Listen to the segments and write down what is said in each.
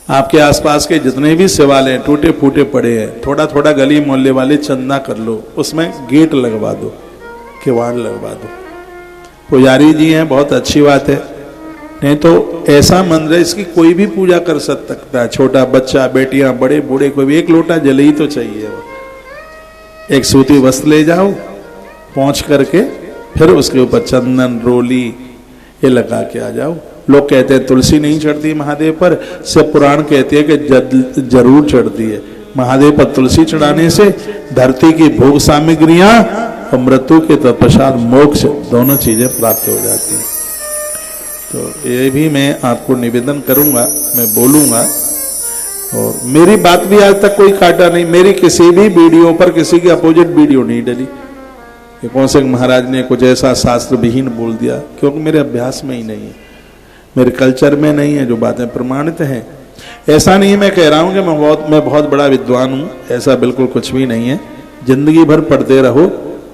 आपके आसपास के जितने भी शिवालय टूटे फूटे पड़े हैं, थोड़ा थोड़ा गली मोहल्ले वाले चंदा कर लो, उसमें गेट लगवा दो, किवाड़ लगवा दो। पुजारी जी हैं, बहुत अच्छी बात है, नहीं तो ऐसा मंदिर है इसकी कोई भी पूजा कर सकता है, छोटा बच्चा, बेटियां, बड़े बूढ़े, कोई भी। एक लोटा जल ही तो चाहिए। एक सूती वस्त्र ले जाओ, पहुंच करके फिर उसके ऊपर चंदन रोली ये लगा के आ जाओ। लोग कहते हैं तुलसी नहीं चढ़ती महादेव पर, से पुराण कहती है कि जरूर चढ़ती है। महादेव पर तुलसी चढ़ाने से धरती की भोग सामग्रियां और मृत्यु के तत्पश्चात मोक्ष दोनों चीजें प्राप्त हो जाती हैं। तो ये भी मैं आपको निवेदन करूंगा, मैं बोलूंगा। और मेरी बात भी आज तक कोई काटा नहीं, मेरी किसी भी वीडियो पर किसी की अपोजिट वीडियो नहीं डली। कौन से महाराज ने कुछ ऐसा शास्त्र विहीन बोल दिया, क्योंकि मेरे अभ्यास में ही नहीं है, मेरे कल्चर में नहीं है जो बातें प्रमाणित हैं। ऐसा नहीं मैं कह रहा हूं कि मैं बहुत बड़ा विद्वान हूं, ऐसा बिल्कुल कुछ भी नहीं है। जिंदगी भर पढ़ते रहो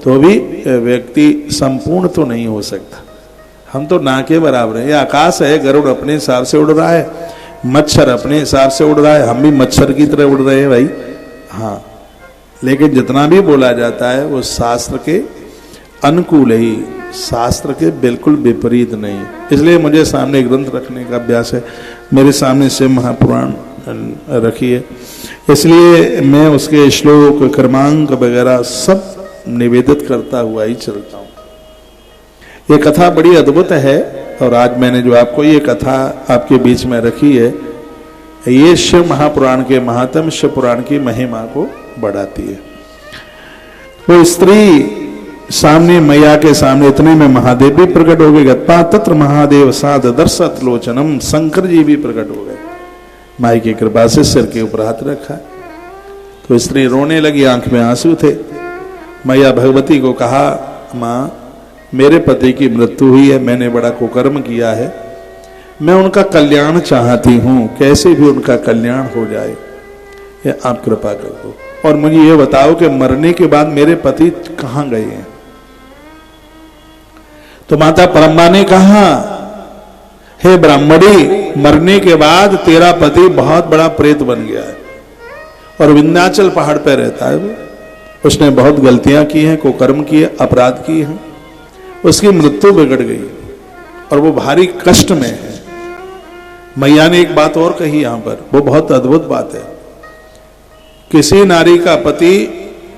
तो भी व्यक्ति संपूर्ण तो नहीं हो सकता। हम तो ना के बराबर है। ये आकाश है, गरुड़ अपने हिसाब से उड़ रहा है, मच्छर अपने हिसाब से उड़ रहा है, हम भी मच्छर की तरह उड़ रहे हैं भाई। हाँ, लेकिन जितना भी बोला जाता है वो शास्त्र के अनुकूल ही, शास्त्र के बिल्कुल विपरीत नहीं। इसलिए मुझे सामने ग्रंथ रखने का अभ्यास है। मेरे सामने शिव महापुराण रखी है, इसलिए मैं उसके श्लोक क्रमांक वगैरह सब निवेदित करता हुआ ही चलता हूँ। ये कथा बड़ी अद्भुत है और आज मैंने जो आपको ये कथा आपके बीच में रखी है, ये शिव महापुराण के महात्म, शिव पुराण की महिमा को बढ़ाती है। वो स्त्री सामने, मैया के सामने, इतने में महादेव भी प्रकट हो गए। गत्पा तत्र महादेव साध दर्शत लोचनम, शंकर जी भी प्रकट हो गए। माई की कृपा से सिर के ऊपर हाथ रखा तो स्त्री रोने लगी, आंख में आंसू थे। मैया भगवती को कहा, माँ मेरे पति की मृत्यु हुई है, मैंने बड़ा कुकर्म किया है, मैं उनका कल्याण चाहती हूँ, कैसे भी उनका कल्याण हो जाए, ये आप कृपा कर दो। और मुझे ये बताओ कि मरने के बाद मेरे पति कहाँ गए हैं। तो माता परम्बा ने कहा, हे ब्राह्मणी, मरने के बाद तेरा पति बहुत बड़ा प्रेत बन गया है और विंध्याचल पहाड़ पर रहता है। वो उसने बहुत गलतियां की हैं, कुकर्म किए, अपराध किए हैं, उसकी मृत्यु बिगड़ गई और वो भारी कष्ट में है। मैया ने एक बात और कही यहां पर, वो बहुत अद्भुत बात है। किसी नारी का पति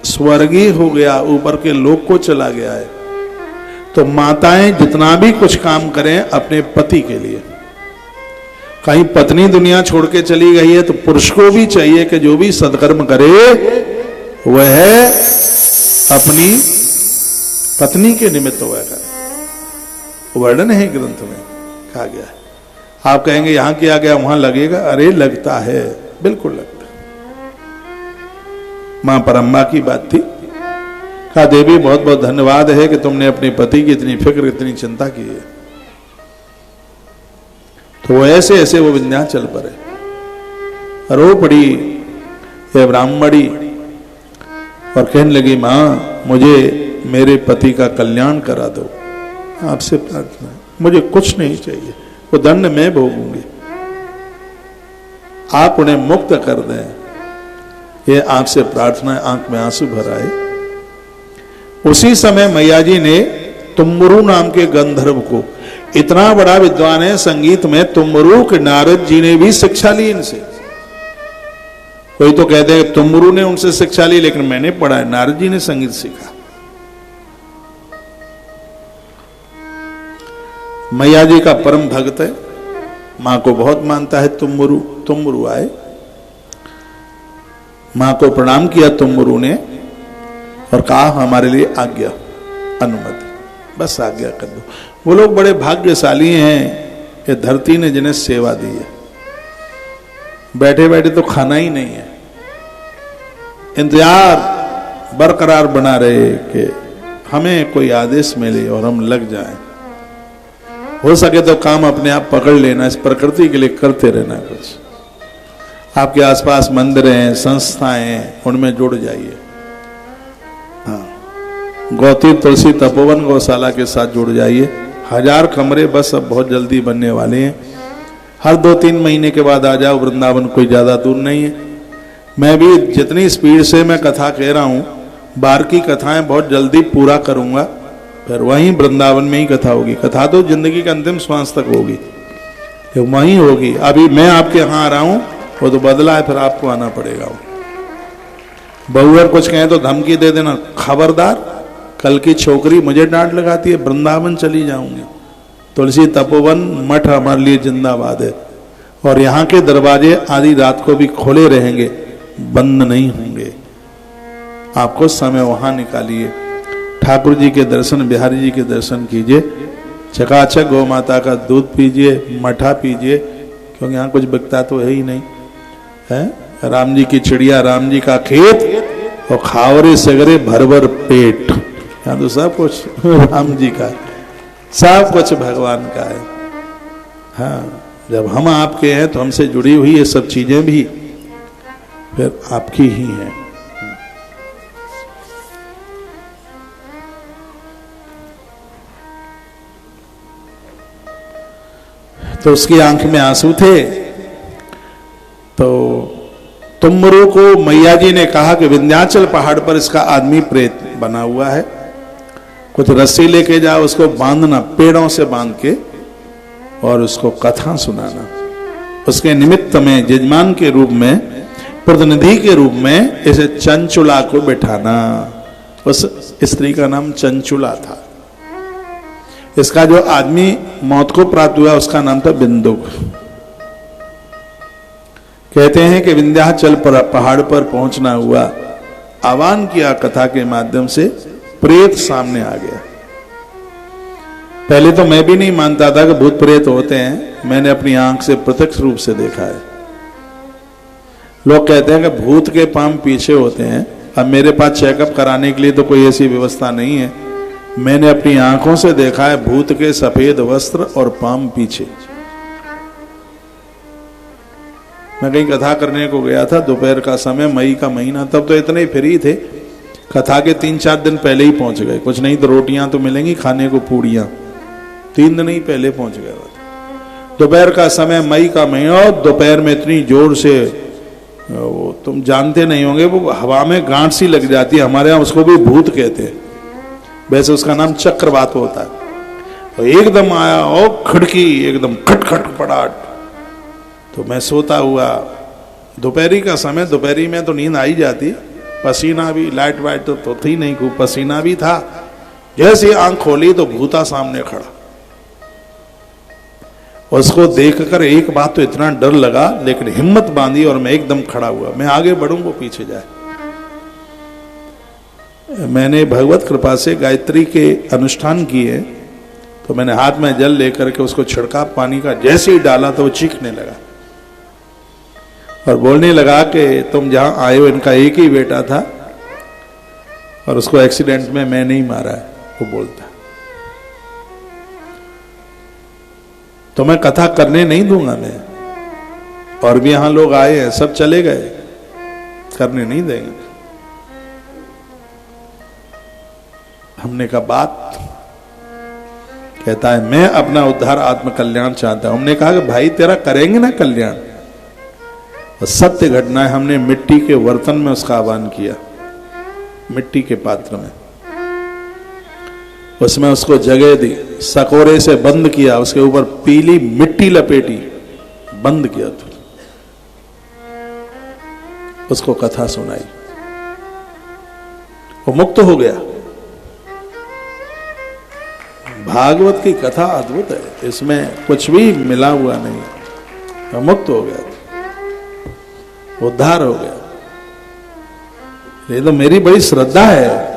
स्वर्गीय हो गया, ऊपर के लोक को चला गया है, तो माताएं जितना भी कुछ काम करें अपने पति के लिए। कहीं पत्नी दुनिया छोड़ के चली गई है तो पुरुष को भी चाहिए कि जो भी सत्कर्म करे वह अपनी पत्नी के निमित्त वह करे। वर्णन है ग्रंथ में कहा गया है। आप कहेंगे यहां किया गया वहां लगेगा, अरे लगता है, बिल्कुल लगता है। मां परम्बा की बात थी, कहा देवी बहुत बहुत धन्यवाद है कि तुमने अपने पति की इतनी फिक्र, इतनी चिंता की है। तो वो ऐसे ऐसे वो विंध्याचल पर है, रो पड़ी ये ब्राह्मणी और कहने लगी, मां मुझे मेरे पति का कल्याण करा दो, आपसे प्रार्थना, मुझे कुछ नहीं चाहिए, वो दंड मैं भोगूंगी, आप उन्हें मुक्त कर दें, ये आपसे प्रार्थना। आंख में आंसू भर आए। उसी समय मैया जी ने तुम्बरू नाम के गंधर्व को, इतना बड़ा विद्वान है संगीत में, तुम्बरू के नारद जी ने भी शिक्षा ली इनसे। कोई तो कहते हैं तुम्बरू ने उनसे शिक्षा ली, लेकिन मैंने पढ़ा है नारद जी ने संगीत सीखा। मैया जी का परम भक्त है, मां को बहुत मानता है तुम्बरू। तुम्बरू आए, मां को प्रणाम किया तुम्बरू ने और कहा हमारे लिए आज्ञा, अनुमति, बस आज्ञा कर दो। वो लोग बड़े भाग्यशाली हैं कि धरती ने जिन्हें सेवा दी है। बैठे बैठे तो खाना ही नहीं है, इंतजार बरकरार बना रहे कि हमें कोई आदेश मिले और हम लग जाएं। हो सके तो काम अपने आप पकड़ लेना, इस प्रकृति के लिए करते रहना। कुछ आपके आसपास मंदिर हैं, संस्थाएं हैं, उनमें जुड़ जाइए। हाँ, गौती तुलसी तपोवन गौशाला के साथ जुड़ जाइए। 1000 कमरे बस अब बहुत जल्दी बनने वाले हैं। हर 2-3 महीने के बाद आ जाओ, वृंदावन कोई ज्यादा दूर नहीं है। मैं भी जितनी स्पीड से मैं कथा कह रहा हूं, बाहर की कथाएं बहुत जल्दी पूरा करूंगा, फिर वहीं वृंदावन में ही कथा होगी। कथा तो जिंदगी के अंतिम श्वास तक होगी, तो वहीं होगी। अभी मैं आपके यहाँ आ रहा हूं, वो तो बदला है, फिर आपको आना पड़ेगा। बहुअर कुछ कहें तो धमकी दे देना, खबरदार कल की छोकरी मुझे डांट लगाती है, वृंदावन चली जाऊंगी। तुलसी तपोवन मठ हमारे लिए जिंदाबाद है, और यहाँ के दरवाजे आधी रात को भी खोले रहेंगे, बंद नहीं होंगे। आपको समय वहां निकालिए, ठाकुर जी के दर्शन, बिहारी जी के दर्शन कीजिए, चकाचक गौ माता का दूध पीजिए, मठा पीजिए, क्योंकि यहाँ कुछ बिकता तो है ही नहीं है। राम जी की चिड़िया, राम जी का खेत, और खावरे सगरे भर भर पेट। यहाँ तो सब कुछ राम जी का, सब कुछ भगवान का है। हाँ, जब हम आपके हैं तो हमसे जुड़ी हुई ये सब चीजें भी फिर आपकी ही हैं। तो उसकी आंख में आंसू थे, तो तुमरू को मैया जी ने कहा कि विंध्याचल पहाड़ पर इसका आदमी प्रेत बना हुआ है, कुछ रस्सी लेके जाओ, उसको बांधना, पेड़ों से बांध के, और उसको कथा सुनाना। उसके निमित्त में यजमान के रूप में, प्रतिनिधि के रूप में इसे चंचुला को बिठाना। उस स्त्री का नाम चंचुला था। इसका जो आदमी मौत को प्राप्त हुआ उसका नाम था बिंदुक। कहते हैं कि विंध्याचल पर पहाड़ पर पहुंचना हुआ, आह्वान किया कथा के माध्यम से, प्रेत सामने आ गया। पहले तो मैं भी नहीं मानता था कि भूत प्रेत होते हैं, मैंने अपनी आंख से प्रत्यक्ष रूप से देखा है। लोग कहते हैं कि भूत के पांव पीछे होते हैं। अब मेरे पास चेकअप कराने के लिए तो कोई ऐसी व्यवस्था नहीं है, मैंने अपनी आंखों से देखा है भूत के सफेद वस्त्र और पांव पीछे। मैं कहीं कथा करने को गया था, दोपहर का समय, मई का महीना, तब तो इतने फ्री थे, कथा के 3-4 दिन पहले ही पहुंच गए। कुछ नहीं तो रोटियां तो मिलेंगी खाने को, पूड़ियां, 3 दिन ही पहले पहुंच गए। दोपहर का समय, मई का महीना, दोपहर में इतनी जोर से, वो तुम जानते नहीं होंगे, वो हवा में गांठ सी लग जाती है, हमारे यहाँ उसको भी भूत कहते हैं, वैसे उसका नाम चक्रवात होता है। तो एकदम आया और खिड़की एकदम खटखट पड़ाट। तो मैं सोता हुआ, दोपहरी का समय, दोपहरी में तो नींद आई जाती, पसीना भी, लाइट वाइट तो थी नहीं, खूब पसीना भी था। जैसे आंख खोली तो भूता सामने खड़ा। उसको देखकर एक बात तो इतना डर लगा, लेकिन हिम्मत बांधी और मैं एकदम खड़ा हुआ। मैं आगे बढ़ूं, वो पीछे जाए। मैंने भगवत कृपा से गायत्री के अनुष्ठान किए, तो मैंने हाथ में जल लेकर के उसको छिड़का पानी का, जैसे ही डाला तो वो चीखने लगा और बोलने लगा कि तुम जहां आए हो, इनका एक ही बेटा था और उसको एक्सीडेंट में मैं नहीं मारा है, वो बोलता। तो मैं कथा करने नहीं दूंगा मैं, और भी यहां लोग आए हैं, सब चले गए, करने नहीं देंगे। हमने कहा बात, कहता है मैं अपना उद्धार आत्म कल्याण चाहता हूं। हमने कहा कि भाई तेरा करेंगे ना कल्याण। और सत्य घटना है, हमने मिट्टी के बर्तन में उसका आह्वान किया, मिट्टी के पात्र में, उसमें उसको जगह दी, सकोरे से बंद किया, उसके ऊपर पीली मिट्टी लपेटी, बंद किया, तो उसको कथा सुनाई, वो मुक्त हो गया। भागवत की कथा अद्भुत है, इसमें कुछ भी मिला हुआ नहीं, वो मुक्त हो गया, उद्धार हो गया। ये तो मेरी बड़ी श्रद्धा है।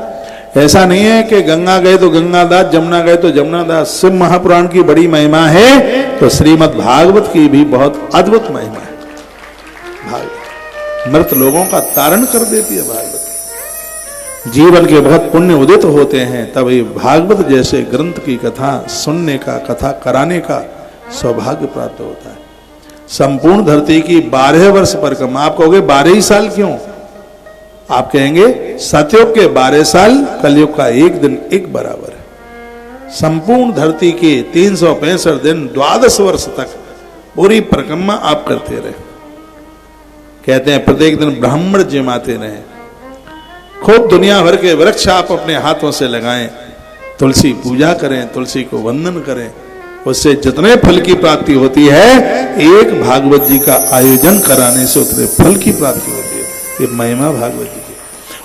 ऐसा नहीं है कि गंगा गए तो गंगादास, जमुना गए तो जमुनादास। शिव महापुराण की बड़ी महिमा है, तो श्रीमद् भागवत की भी बहुत अद्भुत महिमा है। भागवत मृत लोगों का तारण कर देती है। भागवत जीवन के बहुत पुण्य उदित होते हैं, तभी भागवत जैसे ग्रंथ की कथा सुनने का, कथा कराने का सौभाग्य प्राप्त होता है। संपूर्ण धरती की 12 वर्ष परिक्रमा। आप कहोगे 12 ही साल क्यों? आप कहेंगे सतयुग के 12 साल, कलयुग का एक दिन एक बराबर है। संपूर्ण धरती के 365 दिन 12 वर्ष तक पूरी परिक्रमा आप करते रहे। कहते हैं प्रत्येक दिन ब्राह्मण जिमाते रहे, खूब दुनिया भर के वृक्ष आप अपने हाथों से लगाएं, तुलसी पूजा करें, तुलसी को वंदन करें, उससे जितने फल की प्राप्ति होती है, एक भागवत जी का आयोजन कराने से उतने फल की प्राप्ति होती है। ये महिमा भागवत जी की।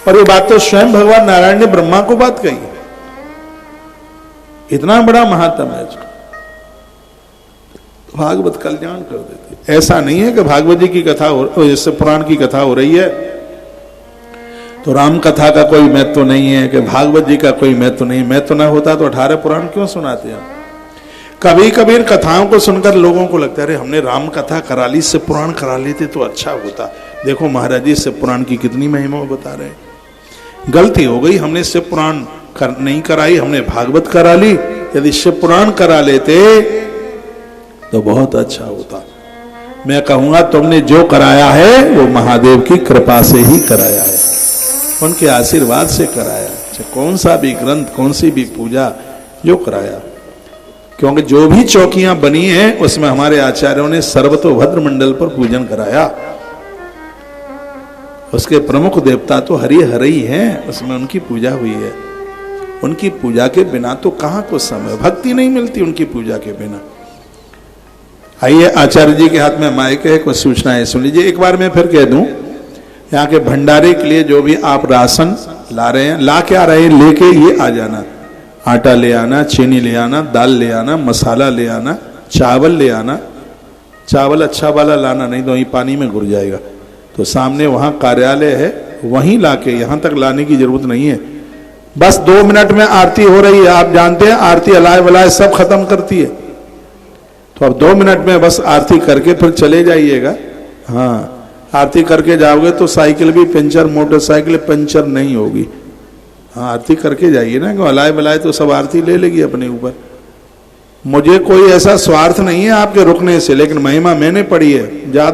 और ये बात तो स्वयं भगवान नारायण ने ब्रह्मा को बात कही, इतना बड़ा महात्मा है इसका। भागवत कल्याण कर देती। ऐसा नहीं है कि भागवत जी की कथा हो, जैसे पुराण की कथा हो रही है तो राम कथा का कोई महत्व नहीं है, कि भागवत जी का कोई महत्व नहीं। महत्व ना होता तो 18 पुराण क्यों सुनाते हैं? कभी कभी इन कथाओं को सुनकर लोगों को लगता है अरे हमने राम कथा करा ली, शिव पुराण करा लेते तो अच्छा होता। देखो महाराज जी शिव पुराण की कितनी महिमा बता रहे हैं। गलती हो गई, हमने शिव पुराण नहीं कराई, हमने भागवत करा ली। यदि शिव पुराण करा लेते तो बहुत अच्छा होता। मैं कहूंगा तुमने जो कराया है वो महादेव की कृपा से ही कराया है, उनके आशीर्वाद से कराया। कौन सा भी ग्रंथ, कौन सी भी पूजा जो कराया, क्योंकि जो भी चौकियां बनी हैं उसमें हमारे आचार्यों ने सर्वतोभद्र मंडल पर पूजन कराया। उसके प्रमुख देवता तो हरि हरि हैं, उसमें उनकी पूजा हुई है। उनकी पूजा के बिना तो कहां को समय, भक्ति नहीं मिलती उनकी पूजा के बिना। आइए आचार्य जी के हाथ में माइक है, कुछ सूचनाएं सुन लीजिए। एक बार मैं फिर कह दूं, यहाँ के भंडारे के लिए जो भी आप राशन ला रहे हैं, ला के आ रहे हैं, लेके ये आ जाना। आटा ले आना, चीनी ले आना, दाल ले आना, मसाला ले आना, चावल ले आना। चावल अच्छा वाला लाना, नहीं तो वहीं पानी में घुल जाएगा। तो सामने वहाँ कार्यालय है, वहीं लाके, यहाँ तक लाने की जरूरत नहीं है। बस 2 मिनट में आरती हो रही है, आप जानते हैं आरती अलाय वलाय सब खत्म करती है। तो अब 2 मिनट में बस आरती करके फिर चले जाइएगा। हाँ, आरती करके जाओगे तो साइकिल भी पंचर, मोटरसाइकिल पंचर नहीं होगी। हाँ, आरती करके जाइए ना, अलाय बलाय तो सब आरती ले लेगी अपने ऊपर। मुझे कोई ऐसा स्वार्थ नहीं है आपके रुकने से, लेकिन महिमा मैंने पढ़ी है, ज्यादा